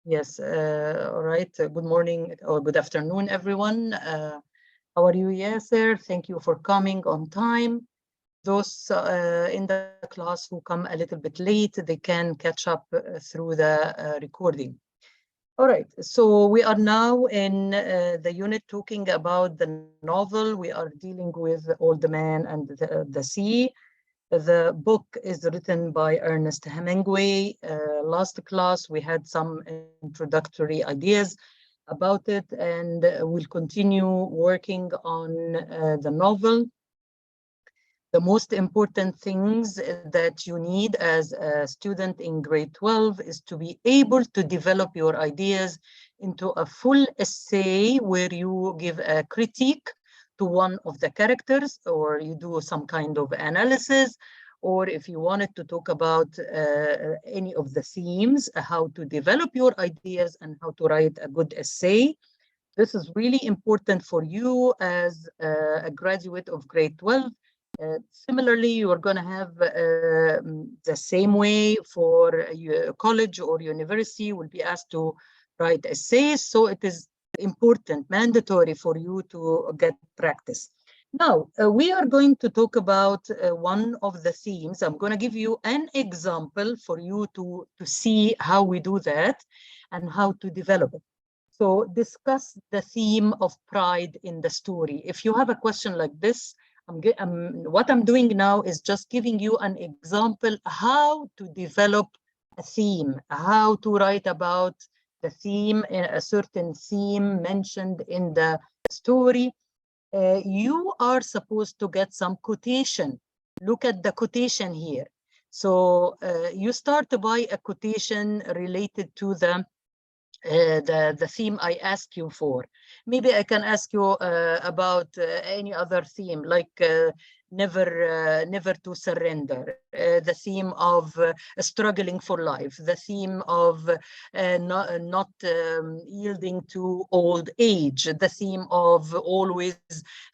Yes, all right. Good morning or good afternoon, everyone. How are you, Yasser? Thank you for coming on time. Those in the class who come a little bit late, they can catch up through the recording. All right, so we are now in the unit talking about the novel. We are dealing with Old Man and the Sea. The book is written by Ernest Hemingway. Last class, we had some introductory ideas about it, and we'll continue working on the novel. The most important things that you need as a student in grade 12 is to be able to develop your ideas into a full essay where you give a critique to one of the characters, or you do some kind of analysis, or if you wanted to talk about any of the themes, how to develop your ideas and how to write a good essay. This is really important for you as a graduate of grade 12. Similarly, you are going to have the same way for your college or university, will be asked to write essays. So it is important, mandatory for you to get practice. Now, we are going to talk about one of the themes. I'm going to give you an example for you to see how we do that and how to develop it. So discuss the theme of pride in the story. If you have a question like this, what I'm doing now is just giving you an example how to develop a theme, how to write about the theme, a certain theme mentioned in the story. You are supposed to get some quotation. Look at the quotation here. So you start by a quotation related to the theme I ask you for. Maybe I can ask you about any other theme, like never to surrender, the theme of struggling for life, the theme of not yielding to old age, the theme of always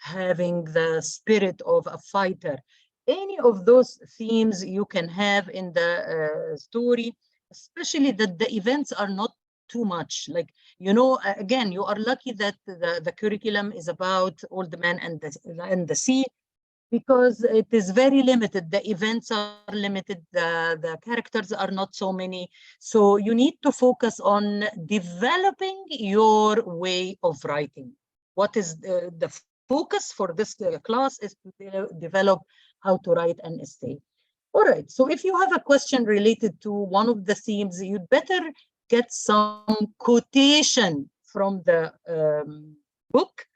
having the spirit of a fighter. Any of those themes you can have in the story, especially that the events are not too much. Like, you know, again, you are lucky that the curriculum is about Old Man and the Sea, because it is very limited. The events are limited. The characters are not so many. So you need to focus on developing your way of writing. What is the focus for this class is to develop how to write an essay. All right, so if you have a question related to one of the themes, you'd better get some quotation from the book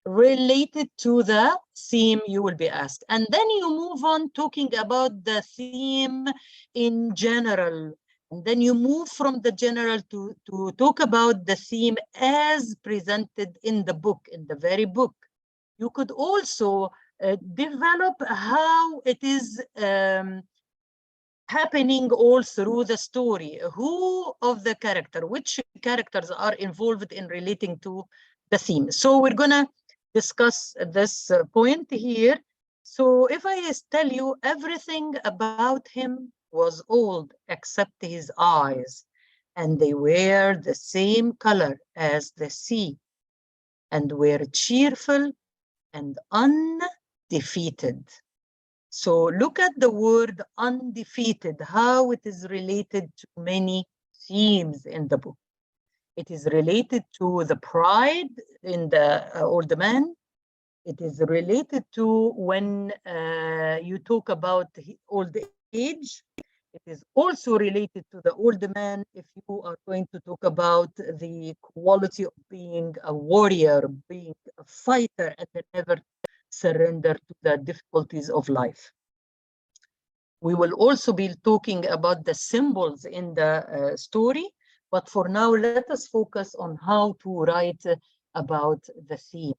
related to the theme you will be asked. And then you move on talking about the theme in general. And then you move from the general to talk about the theme as presented in the book, in the very book. You could also develop how it is happening all through the story. Who of the character, which characters are involved in relating to the theme. So we're going to discuss this point here. So if I tell you everything about him was old except his eyes, and they were the same color as the sea, and were cheerful and undefeated. So look at the word undefeated, how it is related to many themes in the book. It is related to the pride in the old man. It is related to when you talk about old age. It is also related to the old man if you are going to talk about the quality of being a warrior, being a fighter, and never surrender to the difficulties of life. We will also be talking about the symbols in the story, but for now, let us focus on how to write about the theme.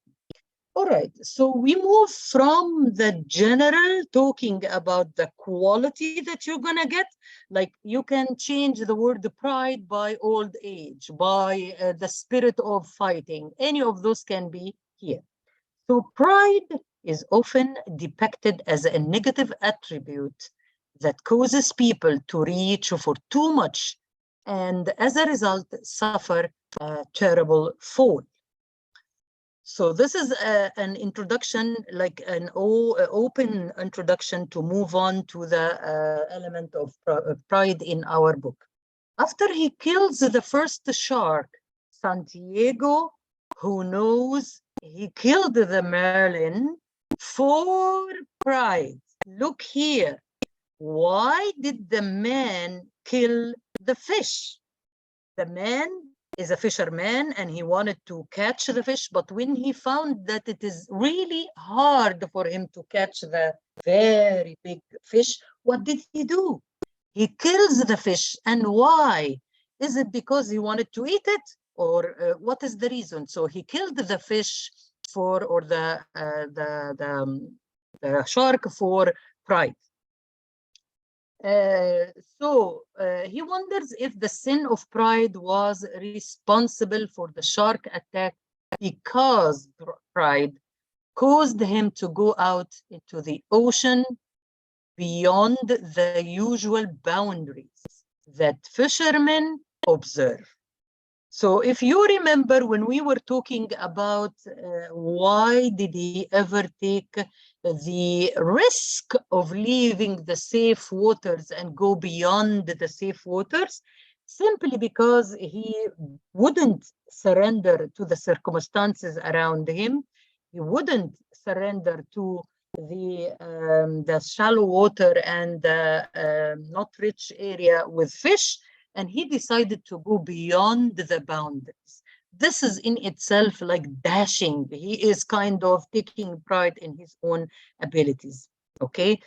All right, so we move from the general talking about the quality that you're gonna get, like you can change the word pride by old age, by the spirit of fighting, any of those can be here. So pride is often depicted as a negative attribute that causes people to reach for too much, and as a result, suffer a terrible fall. So this is an introduction, like an open introduction to move on to the element of pride in our book. After he kills the first shark, Santiago, who knows he killed the Merlin for pride. Look here. Why did the man kill the fish? The man is a fisherman and he wanted to catch the fish, but when he found that it is really hard for him to catch the very big fish, what did he do? He kills the fish. And why? Is it because he wanted to eat it, or what is the reason? So he killed the fish for, or the shark for pride. He wonders if the sin of pride was responsible for the shark attack, because pride caused him to go out into the ocean beyond the usual boundaries that fishermen observe. So if you remember, when we were talking about why did he ever take the risk of leaving the safe waters and go beyond the safe waters, simply because he wouldn't surrender to the circumstances around him. He wouldn't surrender to the shallow water and the not rich area with fish, and he decided to go beyond the boundaries. This is in itself like dashing. He is kind of taking pride in his own abilities, okay?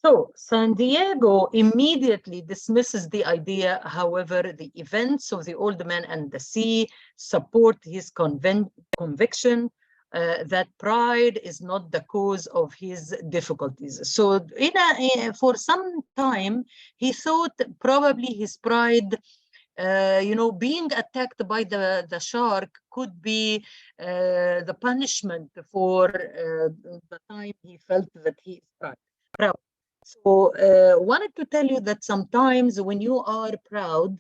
So San Diego immediately dismisses the idea. However, the events of the old man and the sea support his conviction that pride is not the cause of his difficulties. So for some time, he thought probably his pride, being attacked by the shark could be the punishment for the time he felt that he is proud. So wanted to tell you that sometimes when you are proud,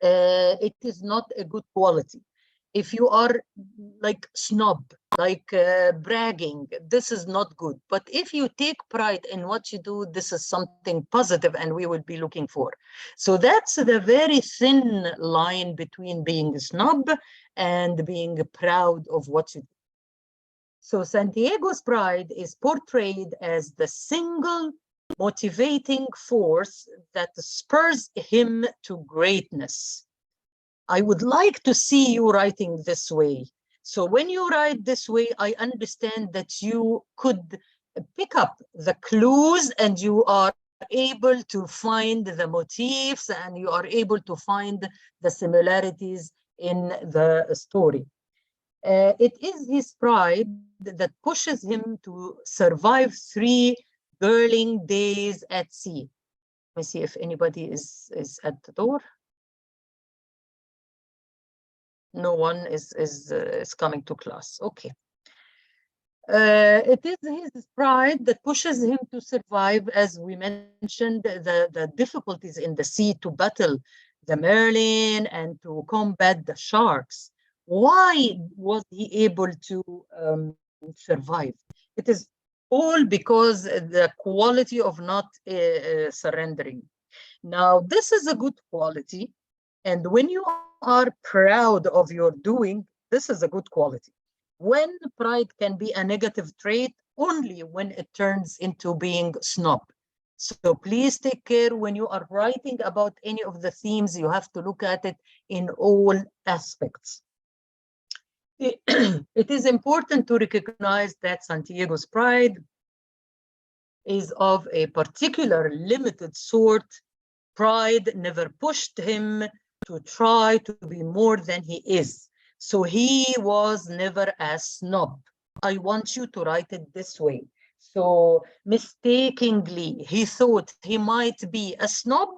it is not a good quality. If you are like snob, like bragging, this is not good. But if you take pride in what you do, this is something positive and we will be looking for. So that's the very thin line between being a snob and being proud of what you do. So Santiago's pride is portrayed as the single motivating force that spurs him to greatness. I would like to see you writing this way. So when you write this way, I understand that you could pick up the clues and you are able to find the motifs and you are able to find the similarities in the story. It is his pride that pushes him to survive 3 grueling days at sea. Let me see if anybody is at the door. No one is coming to class. Okay. It is his pride that pushes him to survive, as we mentioned, the difficulties in the sea, to battle the Merlin and to combat the sharks. Why was he able to survive? It is all because the quality of not surrendering. Now, this is a good quality. And when you are proud of your doing, this is a good quality. When pride can be a negative trait, only when it turns into being snob. So please take care when you are writing about any of the themes, you have to look at it in all aspects. It is important to recognize that Santiago's pride is of a particular limited sort. Pride never pushed him to try to be more than he is. So he was never a snob. I want you to write it this way. So mistakenly, he thought he might be a snob.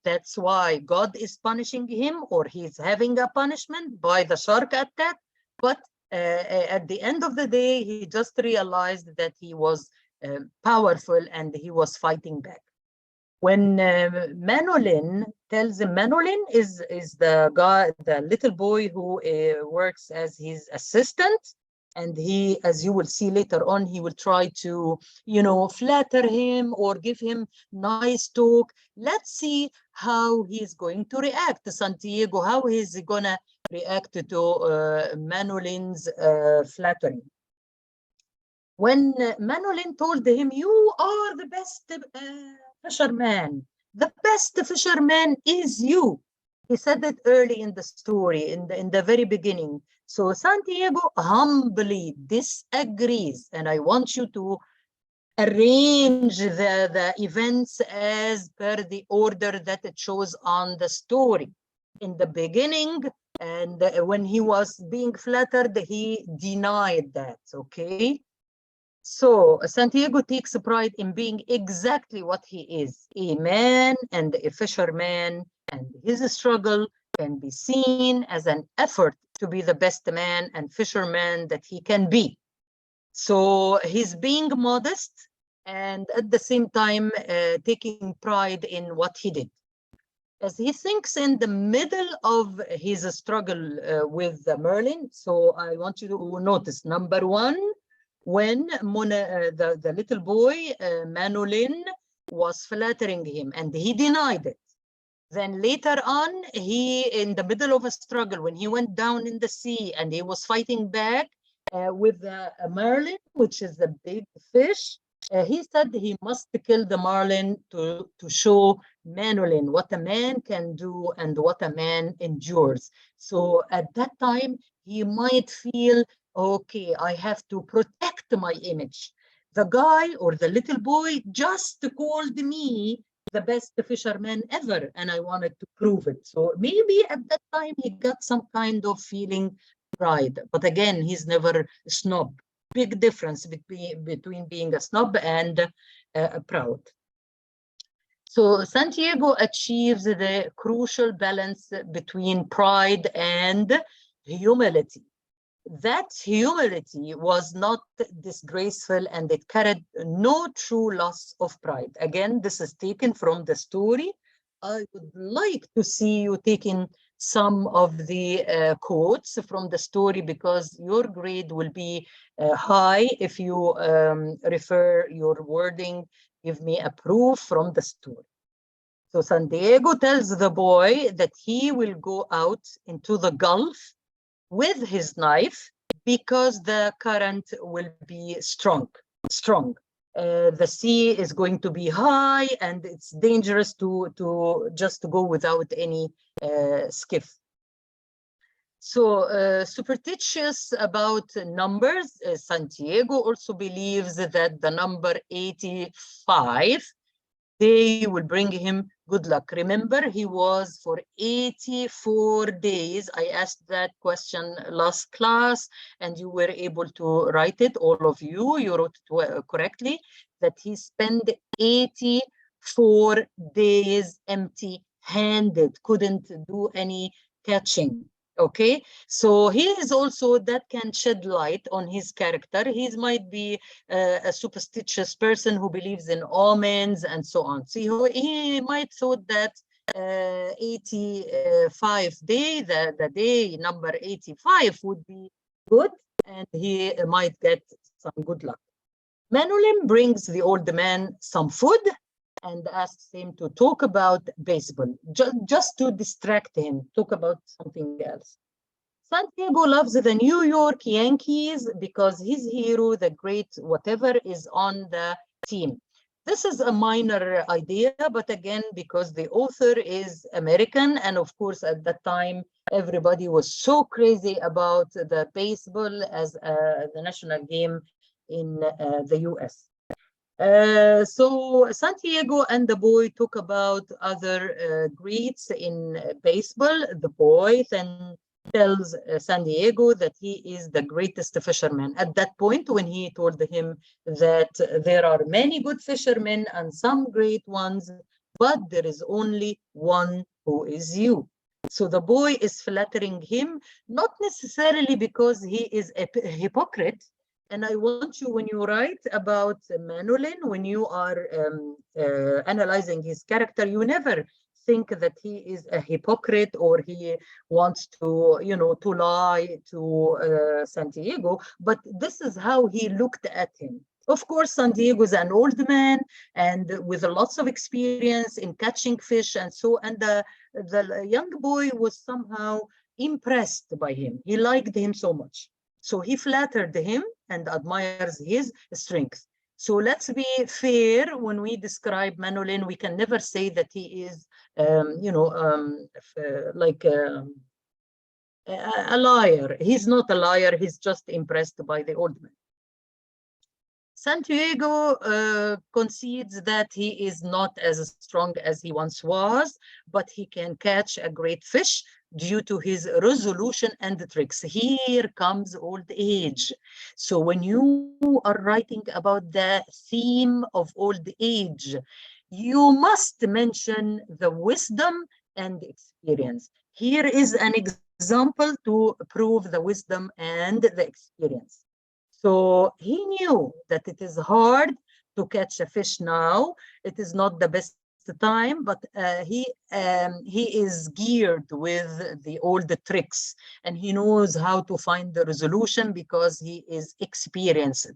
That's why God is punishing him, or he's having a punishment by the shark attack. But at the end of the day, he just realized that he was powerful and he was fighting back. When Manolin tells him, Manolin is the guy, the little boy who works as his assistant, and he, as you will see later on, he will try to, you know, flatter him or give him nice talk. Let's see how he's going to react to Santiago, how he's gonna react to Manolin's flattery. When Manolin told him, "You are the best fisherman. The best fisherman is you." He said it early in the story, in the very beginning. So Santiago humbly disagrees, and I want you to arrange the events as per the order that it shows on the story. In the beginning, and when he was being flattered, he denied that, okay? So Santiago takes pride in being exactly what he is, a man and a fisherman, and his struggle can be seen as an effort to be the best man and fisherman that he can be. So he's being modest and at the same time taking pride in what he did. As he thinks in the middle of his struggle with Merlin, so I want you to notice, number one, when the little boy, Manolin, was flattering him and he denied it. Then later on, in the middle of a struggle, when he went down in the sea and he was fighting back with Merlin, which is the big fish, he said he must kill the marlin to show Manolin what a man can do and what a man endures. So at that time, he might feel, okay, I have to protect my image. The guy or the little boy just called me the best fisherman ever, and I wanted to prove it. So maybe at that time he got some kind of feeling pride. But again, he's never a snob. Big difference between being a snob and proud. So Santiago achieves the crucial balance between pride and humility. That humility was not disgraceful and it carried no true loss of pride. Again, this is taken from the story. I would like to see you taking some of the quotes from the story because your grade will be high if you refer your wording, give me a proof from the story. So Santiago tells the boy that he will go out into the Gulf with his knife because the current will be strong. The sea is going to be high and it's dangerous to just go without any skiff. So superstitious about numbers, Santiago also believes that the number 85, they will bring him good luck. Remember, he was for 84 days. I asked that question last class, and you were able to write it, all of you. You wrote it correctly, that he spent 84 days empty-handed, couldn't do any catching. Okay, so he is also, that can shed light on his character. He might be a superstitious person who believes in omens and so on. So he might thought that 85 day, the day number 85 would be good, and he might get some good luck. Manolin brings the old man some food and asks him to talk about baseball, just to distract him, talk about something else. Santiago loves the New York Yankees because his hero, the great whatever, is on the team. This is a minor idea, but again, because the author is American, and of course, at that time, everybody was so crazy about the baseball as the national game in the US. So Santiago and the boy talk about other greats in baseball. The boy then tells San Diego that he is the greatest fisherman. At that point, when he told him that there are many good fishermen and some great ones, but there is only one who is you. So the boy is flattering him, not necessarily because he is a hypocrite, And I want you, when you write about Manolin, when you are analyzing his character, you never think that he is a hypocrite or he wants to, to lie to Santiago. But this is how he looked at him. Of course, San Diego is an old man and with lots of experience in catching fish and so. And the young boy was somehow impressed by him. He liked him so much. So he flattered him and admires his strength. So let's be fair when we describe Manolin. We can never say that he is, like a liar. He's not a liar. He's just impressed by the old man. Santiago concedes that he is not as strong as he once was, but he can catch a great fish due to his resolution and tricks. Here comes old age. So when you are writing about the theme of old age, you must mention the wisdom and experience. Here is an example to prove the wisdom and the experience. So he knew that it is hard to catch a fish now. It is not the best time, but he is geared with the old tricks and he knows how to find the resolution because he is experienced.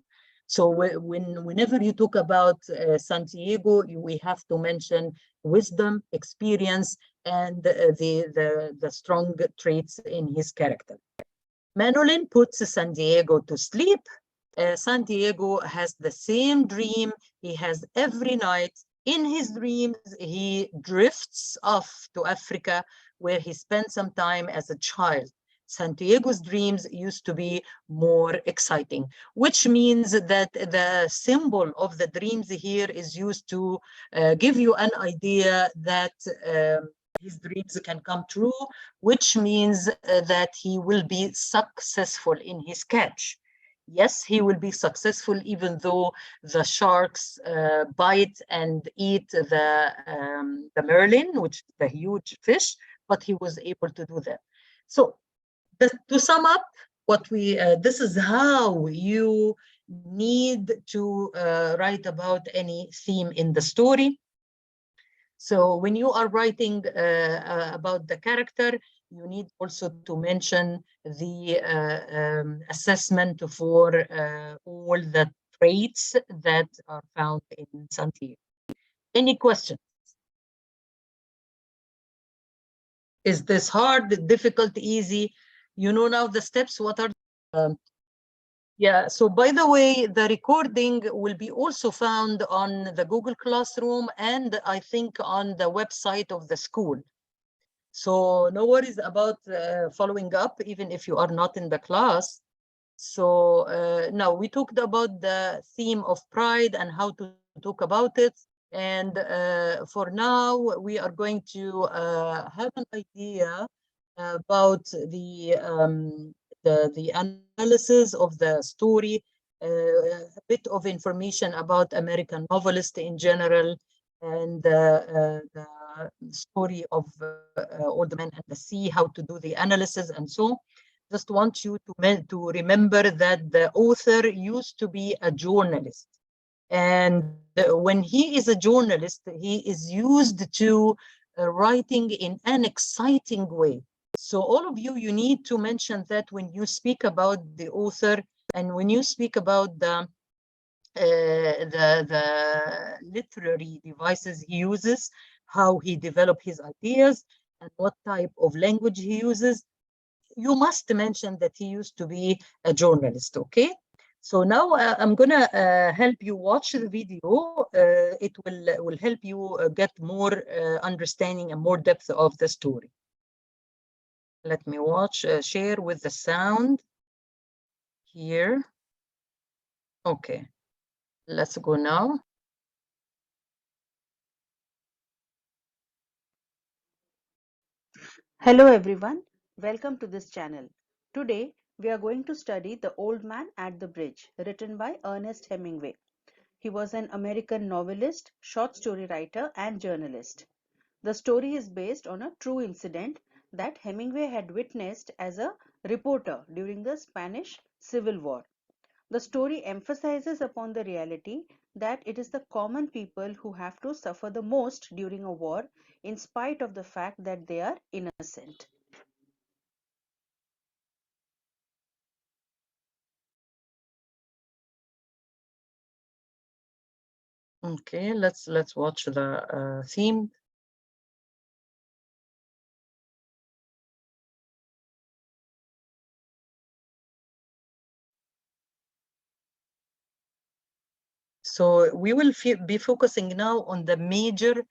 So whenever you talk about Santiago, we have to mention wisdom, experience, and the strong traits in his character. Manolin puts San Diego to sleep. San Diego has the same dream he has every night. In his dreams, he drifts off to Africa, where he spent some time as a child. Santiago's dreams used to be more exciting, which means that the symbol of the dreams here is used to give you an idea that his dreams can come true, which means that he will be successful in his catch. Yes, he will be successful even though the sharks bite and eat the merlin, which is the huge fish, but he was able to do that. So to sum up, what we this is how you need to write about any theme in the story. So when you are writing about the character, you need also to mention the assessment for all the traits that are found in Santiago. Any questions? Is this hard, difficult, easy? You know now the steps, what are yeah, so by the way, the recording will be also found on the Google Classroom and I think on the website of the school. So no worries about following up, even if you are not in the class. So now we talked about the theme of pride and how to talk about it. And for now, we are going to have an idea about the analysis of the story, a bit of information about American novelists in general, and the story of Old Man and the Sea, how to do the analysis and so. Just want you to remember that the author used to be a journalist. And when he is a journalist, he is used to writing in an exciting way. So all of you, you need to mention that when you speak about the author and when you speak about the literary devices he uses, how he developed his ideas, and what type of language he uses, you must mention that he used to be a journalist, okay? So now I'm gonna help you watch the video. It will help you get more understanding and more depth of the story. Let me watch, share with the sound here. Okay, let's go now. Hello everyone, welcome to this channel. Today we are going to study The Old Man at the Bridge, written by Ernest Hemingway. He was an American novelist, short story writer and journalist. The story is based on a true incident that Hemingway had witnessed as a reporter during the Spanish Civil War. The story emphasizes upon the reality that it is the common people who have to suffer the most during a war, in spite of the fact that they are innocent. Okay, let's watch the theme. So we will be focusing now on the major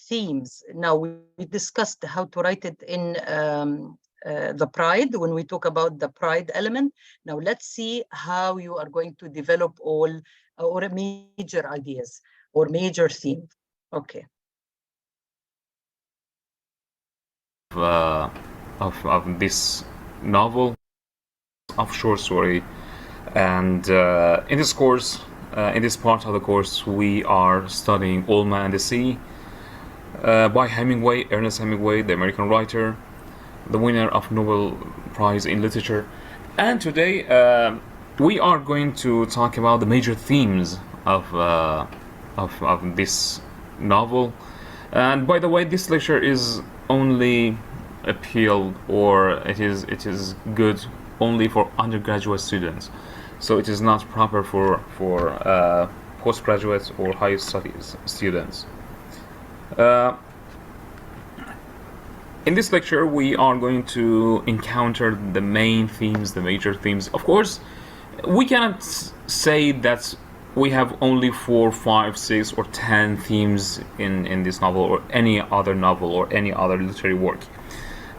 themes. Now we discussed how to write it in the pride when we talk about the pride element. Now let's see how you are going to develop all or major ideas or major themes. Okay. uh, of this novel of short story, and in this course, in this part of the course, we are studying Old Man and the Sea by Hemingway, Ernest Hemingway, the American writer, the winner of Nobel Prize in Literature. And today we are going to talk about the major themes of this novel. And by the way, this lecture is only appealed, or it is good only for undergraduate students. So it is not proper for postgraduate or higher studies students. Uh, in this lecture, we are going to encounter the main themes, the major themes. Of course, we cannot say that we have only 4, 5, 6, or 10 themes in this novel, or any other novel, or any other literary work.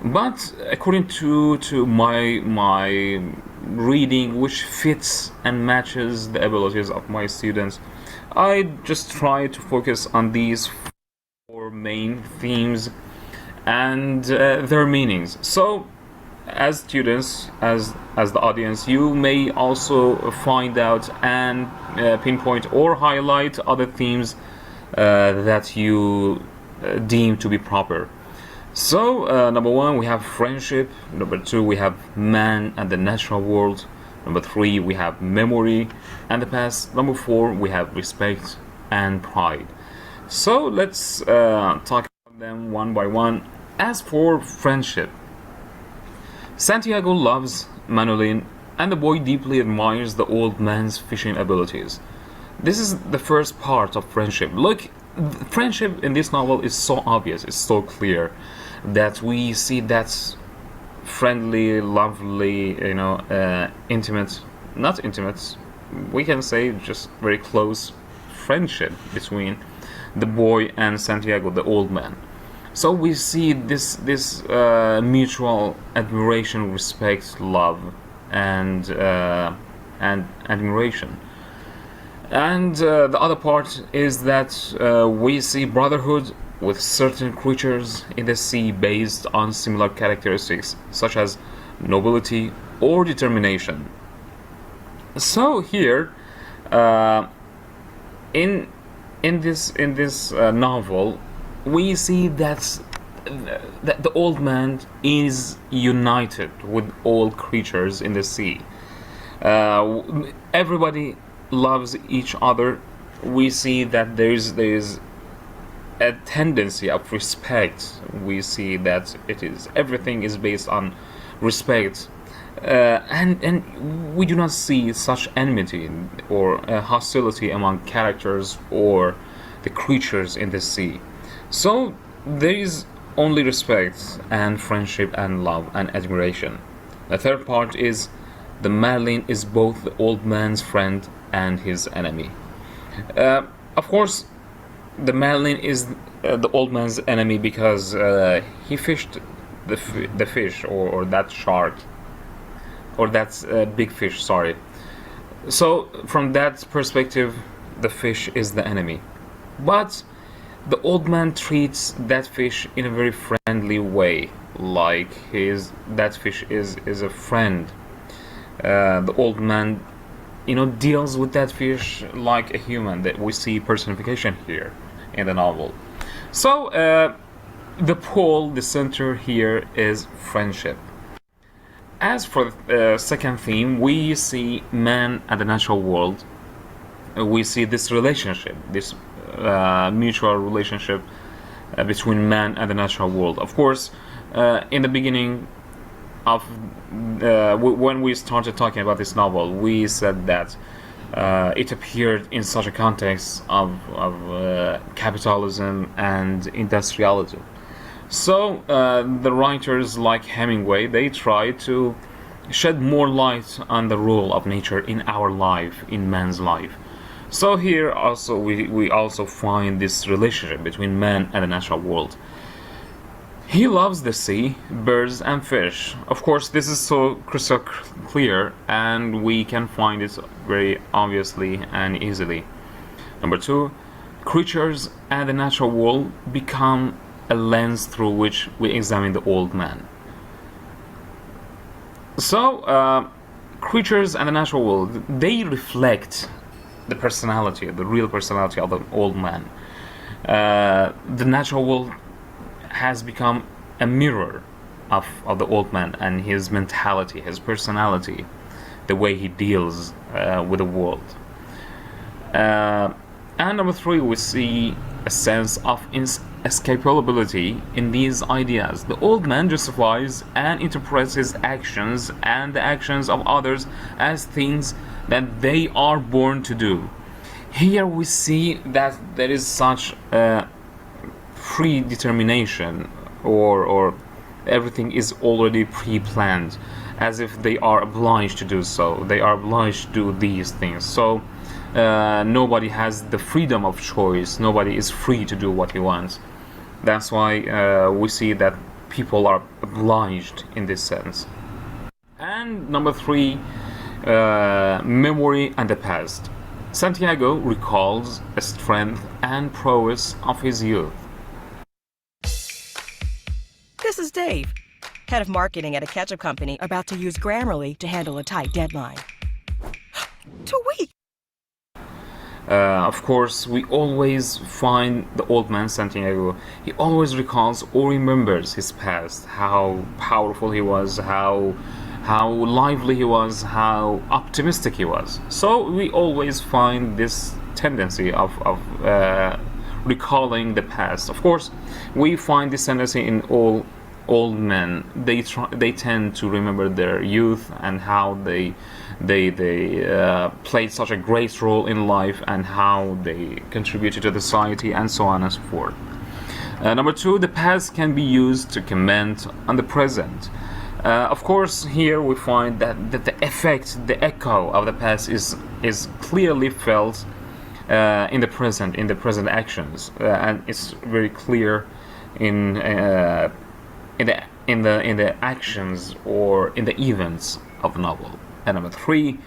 But according to my reading, which fits and matches the abilities of my students, I just try to focus on these 4 main themes and their meanings. So, as students, as the audience, you may also find out and pinpoint or highlight other themes that you deem to be proper. So, number 1, we have friendship. Number 2, we have man and the natural world. Number 3, we have memory and the past. Number 4, we have respect and pride. So let's talk about them one by one. As for friendship, Santiago loves Manolin, and the boy deeply admires the old man's fishing abilities. This is the first part of friendship. Look, friendship in this novel is so obvious, it's so clear that we see that friendly, lovely, intimate, not intimate, we can say just very close friendship between the boy and Santiago, the old man. So we see this mutual admiration, respect, love, and admiration. And the other part is that we see brotherhood with certain creatures in the sea based on similar characteristics, such as nobility or determination. So here, in this novel, we see that the old man is united with all creatures in the sea. Everybody loves each other. We see that there's a tendency of respect. We see that everything is based on respect, and we do not see such enmity or hostility among characters or the creatures in the sea. So there is only respect and friendship and love and admiration. The third part is the Merlin is both the old man's friend and his enemy. Of course, the Merlin is the old man's enemy because he fished the fish, or that shark, or that big fish, sorry. So from that perspective, the fish is the enemy. But the old man treats that fish in a very friendly way, like that fish is a friend. The old man, deals with that fish like a human. That we see personification here in the novel. So the pole, the center here is friendship. As for the second theme, we see man and the natural world. We see this relationship, this mutual relationship between man and the natural world. Of course, in the beginning of when we started talking about this novel, we said that it appeared in such a context of capitalism and industrialism. So the writers like Hemingway, they try to shed more light on the role of nature in our life, in man's life. So here also we also find this relationship between man and the natural world. He loves the sea, birds and fish. Of course, this is so crystal clear, and we can find it very obviously and easily. Number two, creatures and the natural world become a lens through which we examine the old man. So, creatures and the natural world, they reflect the personality, the real personality of the old man. The natural world has become a mirror of the old man and his mentality, his personality, the way he deals with the world. And number three, we see a sense of escapability in these ideas. The old man justifies and interprets his actions and the actions of others as things that they are born to do. Here we see that there is such a predetermination, or everything is already pre-planned, as if they are obliged to do so. They are obliged to do these things. So nobody has the freedom of choice. Nobody is free to do what he wants. That's why we see that people are obliged in this sense. And number three, memory and the past. Santiago recalls the strength and prowess of his youth. This is Dave, head of marketing at a ketchup company about to use Grammarly to handle a tight deadline. 2 weeks! Of course, we always find the old man Santiago. He always recalls or remembers his past, how powerful he was, how lively he was, how optimistic he was. So we always find this tendency of recalling the past. Of course, we find this tendency in all old men. They tend to remember their youth and how they played such a great role in life and how they contributed to the society and so on and so forth. Number two, the past can be used to comment on the present. Of course, here we find that the effect, the echo of the past is clearly felt in the present actions, and it's very clear in the actions or in the events of the novel. And number three,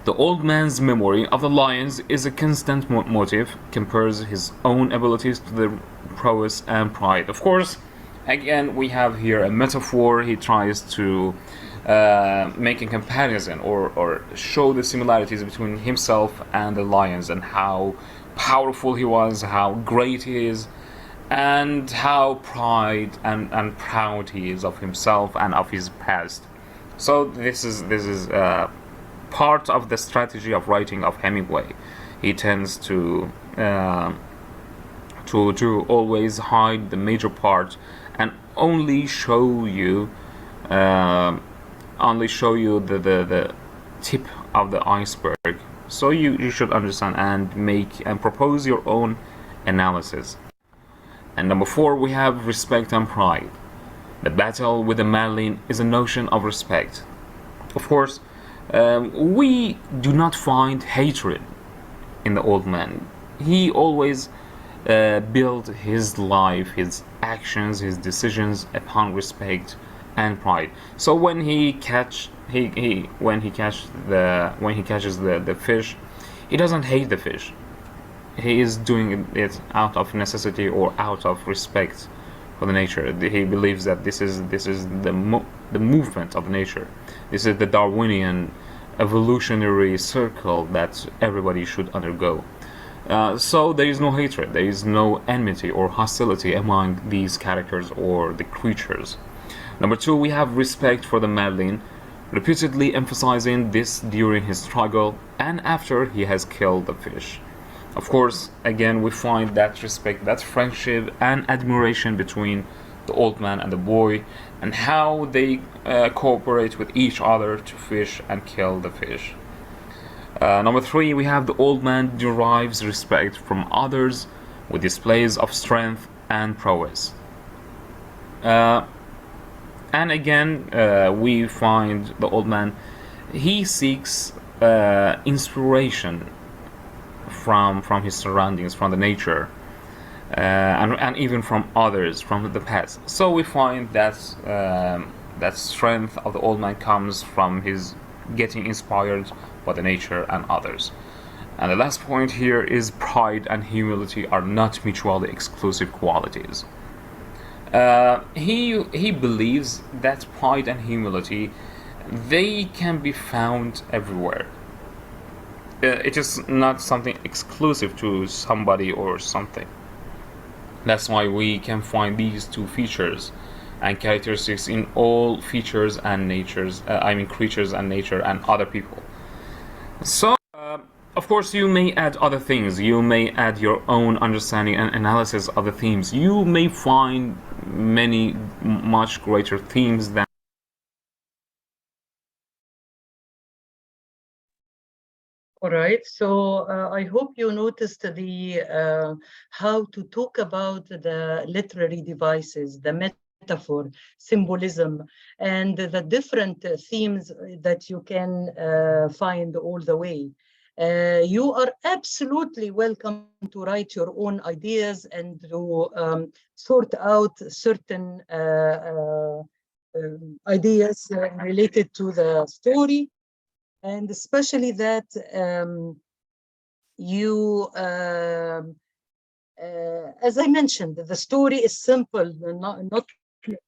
the old man's memory of the lions is a constant motive, compares his own abilities to the prowess and pride. Of course, again, we have here a metaphor. He tries to make a comparison or show the similarities between himself and the lions, and how powerful he was, how great he is, and how and proud he is of himself and of his past. So this is part of the strategy of writing of Hemingway. He tends to always hide the major part and only show you the tip of the iceberg. So you should understand and make and propose your own analysis. And number four, we have respect and pride. The battle with the Madeline is a notion of respect. Of course, we do not find hatred in the old man. He always built his life, his actions, his decisions upon respect and pride. So when he catches the fish, he doesn't hate the fish. He is doing it out of necessity or out of respect for the nature. He believes that this is the movement of nature. This is the Darwinian evolutionary circle that everybody should undergo. So there is no hatred, there is no enmity or hostility among these characters or the creatures. Number two, we have respect for the Madeline. repeatedly emphasizing this during his struggle and after he has killed the fish. Of course, again, we find that respect, that friendship and admiration between the old man and the boy, and how they cooperate with each other to fish and kill the fish. Number 3, we have the old man derives respect from others with displays of strength and prowess. And again, we find the old man, he seeks inspiration from his surroundings, from the nature, and even from others, from the past. So we find that that strength of the old man comes from his getting inspired by the nature and others. And the last point here is pride and humility are not mutually exclusive qualities. He believes that pride and humility, they can be found everywhere. It is not something exclusive to somebody or something. That's why we can find these two features and characteristics in all features and natures, creatures and nature and other people. So, of course, you may add other things. You may add your own understanding and analysis of the themes. You may find many much greater themes than. All right, so I hope you noticed the how to talk about the literary devices, the metaphor, symbolism, and the different themes that you can find all the way. You are absolutely welcome to write your own ideas and to sort out certain ideas related to the story. And especially that as I mentioned, the story is simple,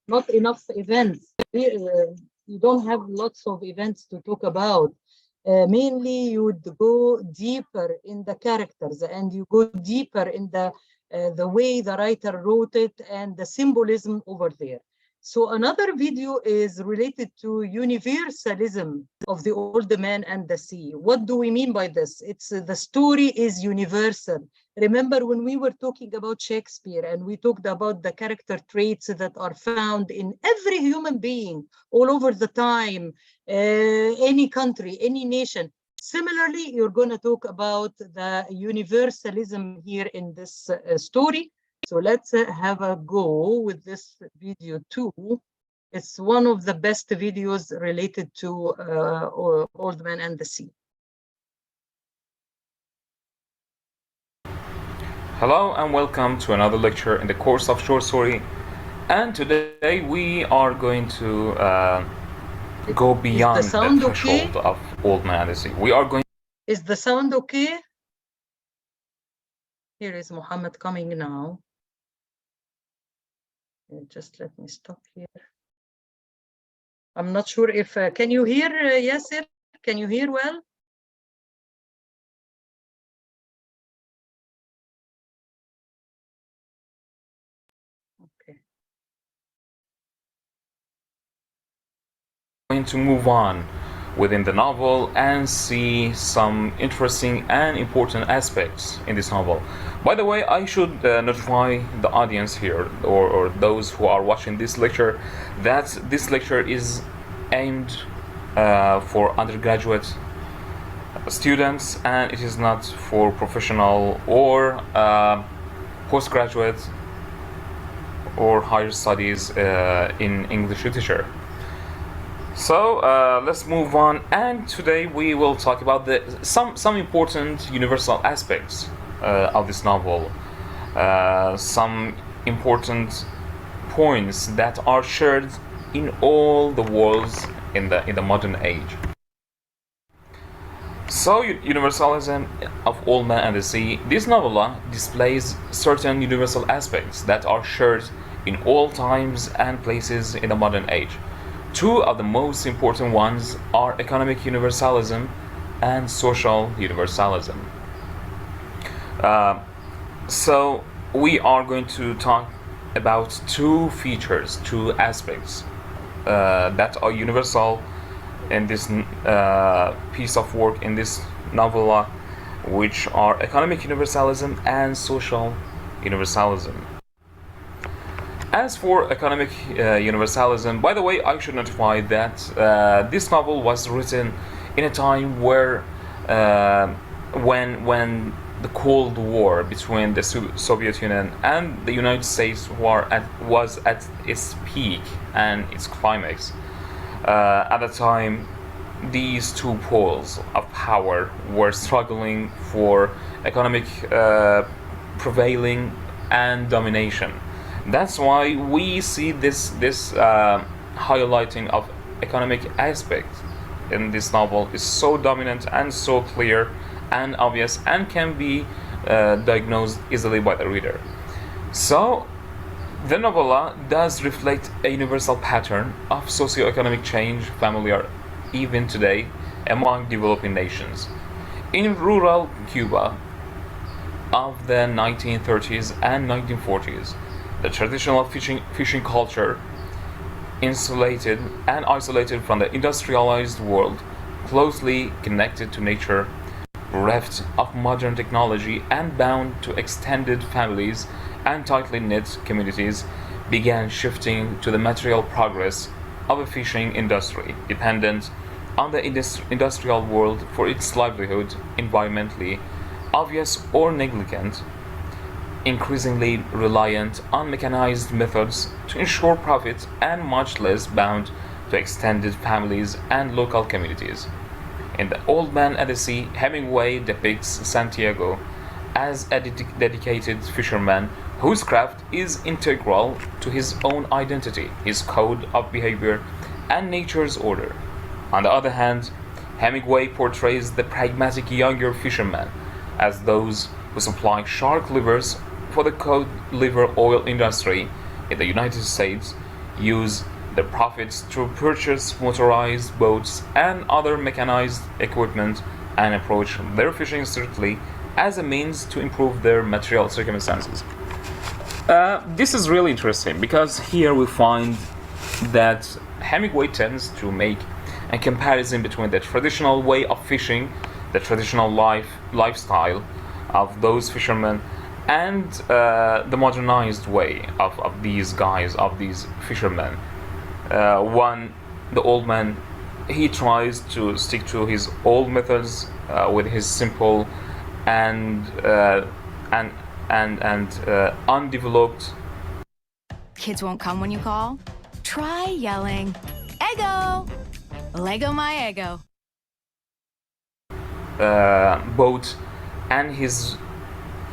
not enough events. You don't have lots of events to talk about. Mainly, you would go deeper in the characters, and you go deeper in the way the writer wrote it and the symbolism over there. So another video is related to universalism of the old man and the sea. What do we mean by this? It's the story is universal. Remember when we were talking about Shakespeare and we talked about the character traits that are found in every human being all over the time, any country, any nation. Similarly, you're going to talk about the universalism here in this story. So let's have a go with this video too. It's one of the best videos related to Old Man and the Sea. Hello and welcome to another lecture in the course of short story. And today we are going to go beyond the threshold of Old Man and the Sea. We are going. Is the sound okay? Here is Muhammad coming now. Just let me stop here. I'm not sure if, can you hear, Yasser? Can you hear well? Okay. Going to move on within the novel and see some interesting and important aspects in this novel. By the way, I should notify the audience here or those who are watching this lecture that this lecture is aimed for undergraduate students and it is not for professional or postgraduate or higher studies in English literature. So let's move on, and today we will talk about some important universal aspects of this novel, some important points that are shared in all the worlds in the modern age. So, Universalism of Old Man and the Sea. This novella displays certain universal aspects that are shared in all times and places in the modern age. Two of the most important ones are economic universalism and social universalism. So we are going to talk about two features, two aspects that are universal in this piece of work, in this novella, which are economic universalism and social universalism. As for economic universalism, by the way, I should notify that this novel was written in a time where when the Cold War between the Soviet Union and the United States was at its peak and its climax. At the time, these two poles of power were struggling for economic prevailing and domination. That's why we see this highlighting of economic aspect in this novel is so dominant and so clear and obvious and can be diagnosed easily by the reader. So the novella does reflect a universal pattern of socioeconomic change familiar even today among developing nations. In rural Cuba of the 1930s and 1940s, the traditional fishing culture, insulated and isolated from the industrialized world, closely connected to nature, bereft of modern technology and bound to extended families and tightly knit communities, began shifting to the material progress of a fishing industry, dependent on the industrial world for its livelihood, environmentally obvious or negligent, increasingly reliant on mechanized methods to ensure profit, and much less bound to extended families and local communities. In The Old Man at the Sea, Hemingway depicts Santiago as a dedicated fisherman whose craft is integral to his own identity, his code of behavior, and nature's order. On the other hand, Hemingway portrays the pragmatic younger fisherman as those who supply shark livers for the cod liver oil industry in the United States, use the profits to purchase motorized boats and other mechanized equipment, and approach their fishing strictly as a means to improve their material circumstances. This is really interesting because here we find that Hemingway tends to make a comparison between the traditional way of fishing, the traditional lifestyle of those fishermen, and the modernized way of these guys, of these fishermen. The old man, he tries to stick to his old methods with his simple and undeveloped. Kids won't come when you call? Try yelling, "Ego! Lego my ego." Boat and his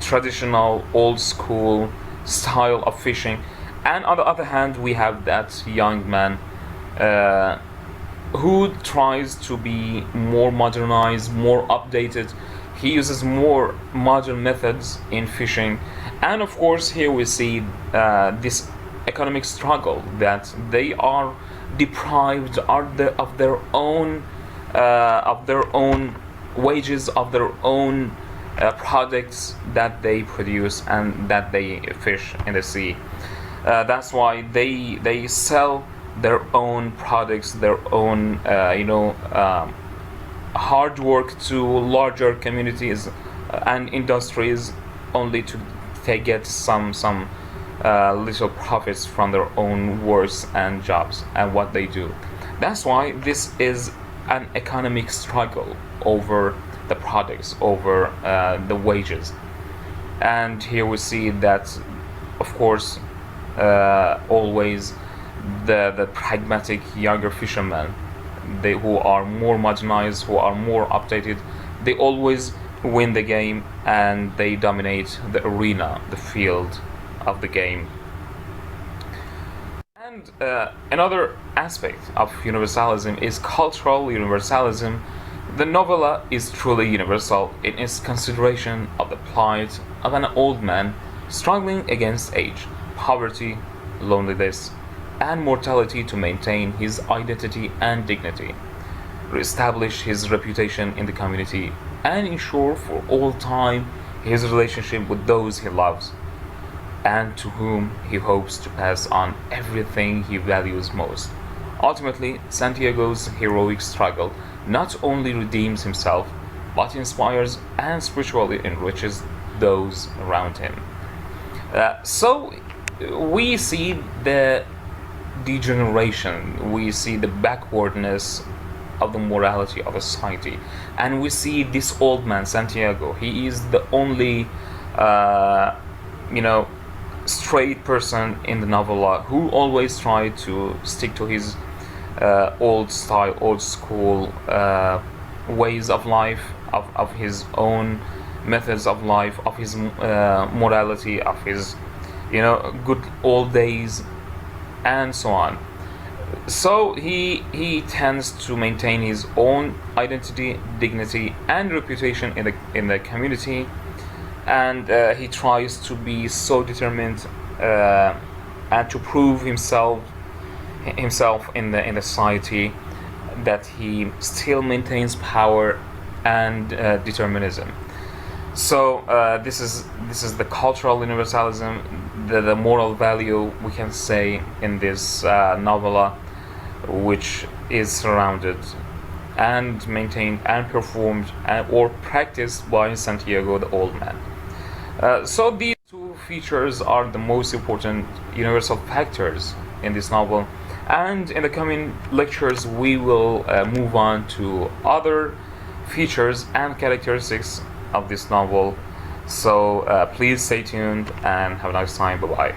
traditional old school style of fishing, and on the other hand we have that young man who tries to be more modernized, more updated. He uses more modern methods in fishing, and of course here we see this economic struggle that they are deprived of their own wages, of their own products that they produce and that they fish in the sea. That's why they sell their own products, their own hard work to larger communities and industries, only to get some little profits from their own works and jobs and what they do. That's why this is an economic struggle over the products, over the wages. And here we see that, of course, always the pragmatic younger fishermen, who are more modernized, who are more updated, they always win the game and they dominate the arena, the field of the game. And another aspect of universalism is cultural universalism. The novella is truly universal in its consideration of the plight of an old man struggling against age, poverty, loneliness, and mortality to maintain his identity and dignity, reestablish his reputation in the community, and ensure for all time his relationship with those he loves and to whom he hopes to pass on everything he values most, Ultimately, Santiago's heroic struggle not only redeems himself, but inspires and spiritually enriches those around him. So we see the degeneration, we see the backwardness of the morality of a society, and we see this old man Santiago. He is the only straight person in the novella who always tried to stick to his old style, old school ways of life, of his own methods of life, of his morality, of his good old days, and so on. So he tends to maintain his own identity, dignity, and reputation in the community, and he tries to be so determined and to prove himself in the society that he still maintains power and determinism. So this is the cultural universalism, the moral value we can say in this novella, which is surrounded and maintained and performed or practiced by Santiago the old man. So these two features are the most important universal factors in this novel, and in the coming lectures we will move on to other features and characteristics of this novel. So please stay tuned and have a nice time. Bye bye.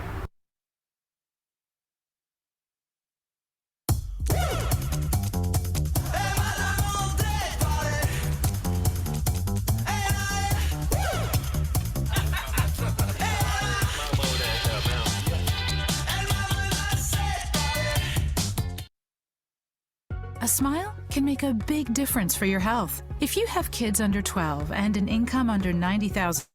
A smile can make a big difference for your health. If you have kids under 12 and an income under $90,000,